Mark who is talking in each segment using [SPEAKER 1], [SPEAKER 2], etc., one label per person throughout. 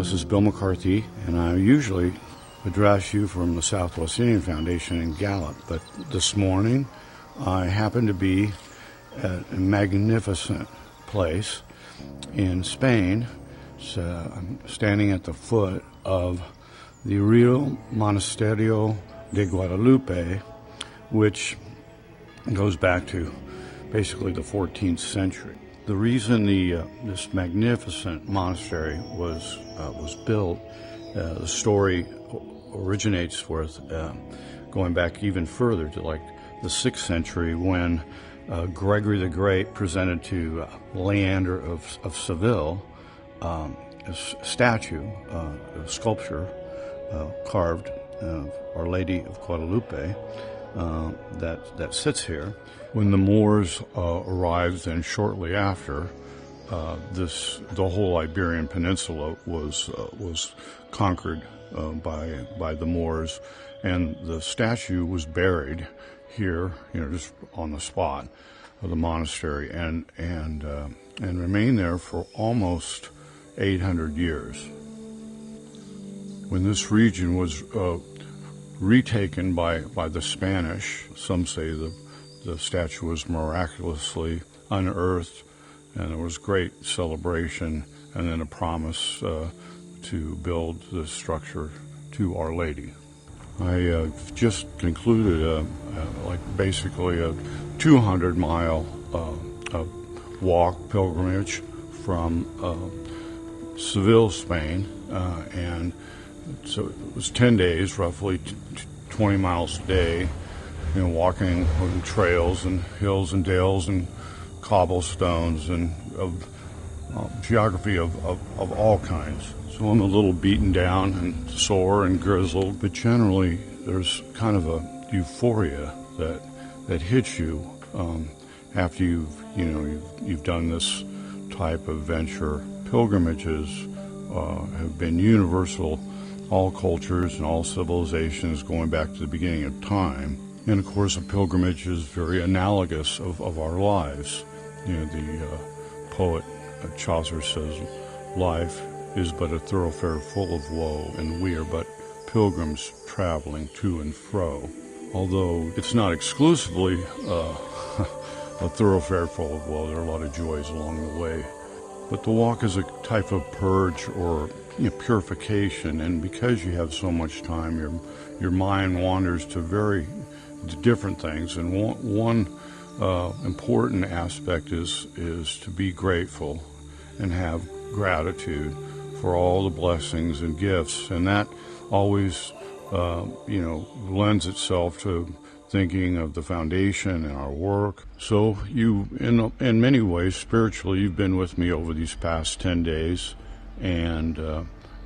[SPEAKER 1] this is Bill McCarthy, and I usually address you from the Southwest Indian Foundation in Gallup, but this morning I happen to be at a magnificent place in Spain. So I'm standing at the foot of the Real Monasterio de Guadalupe, which goes back to basically the 14th century. The reason this magnificent monastery was built, the story originates with going back even further to like the 6th century when Gregory the Great presented to Leander of Seville a statue, a sculpture carved of Our Lady of Guadalupe that sits here. When the Moors arrived, and shortly after, the whole Iberian Peninsula was conquered by the Moors, and the statue was buried here, just on the spot of the monastery, and remained there for almost 800 years. When this region was retaken by the Spanish, some say the statue was miraculously unearthed, and there was great celebration, and then a promise to build this structure to Our Lady. I just concluded basically a 200-mile walk pilgrimage from Seville, Spain, and so it was 10 days, roughly 20 miles a day, walking on trails and hills and dales and cobblestones and geography of all kinds. So I'm a little beaten down and sore and grizzled, but generally there's kind of a euphoria that hits you after you've done this type of venture. Pilgrimages have been universal, all cultures and all civilizations going back to the beginning of time. And of course, a pilgrimage is very analogous of our lives. The poet Chaucer says, "Life is but a thoroughfare full of woe, and we are but pilgrims traveling to and fro." Although it's not exclusively a thoroughfare full of woe, there are a lot of joys along the way. But the walk is a type of purge or purification, and because you have so much time, your mind wanders to very different things. And one important aspect is to be grateful and have gratitude for all the blessings and gifts, and that always lends itself to thinking of the foundation and our work. So you, in many ways, spiritually, you've been with me over these past 10 days, and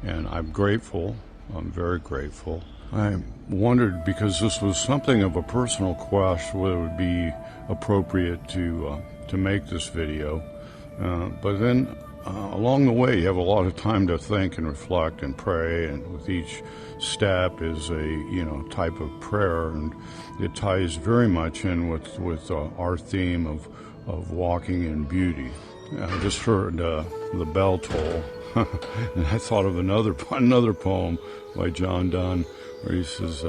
[SPEAKER 1] I'm grateful. I'm very grateful. I wondered, because this was something of a personal quest, whether it would be appropriate to make this video. But then along the way, you have a lot of time to think and reflect and pray, and with each step is a type of prayer, and it ties very much in with our theme of walking in beauty. I just heard the bell toll, and I thought of another poem by John Donne, where he says,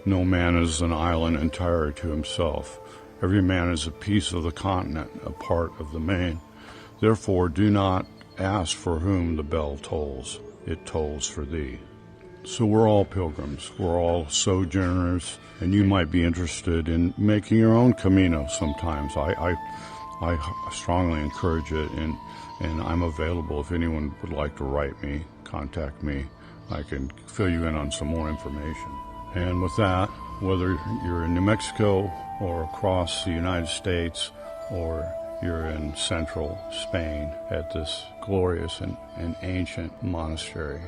[SPEAKER 1] "No man is an island entire to himself. Every man is a piece of the continent, a part of the main. Therefore do not ask for whom the bell tolls, it tolls for thee." So we're all pilgrims, we're all sojourners, and you might be interested in making your own Camino sometimes. I strongly encourage it, and I'm available if anyone would like to write me, contact me. I can fill you in on some more information. And with that, whether you're in New Mexico or across the United States, or you're in central Spain at this glorious and ancient monastery,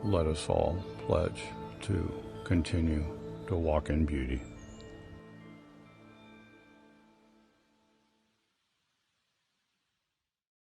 [SPEAKER 1] let us all pledge to continue to walk in beauty.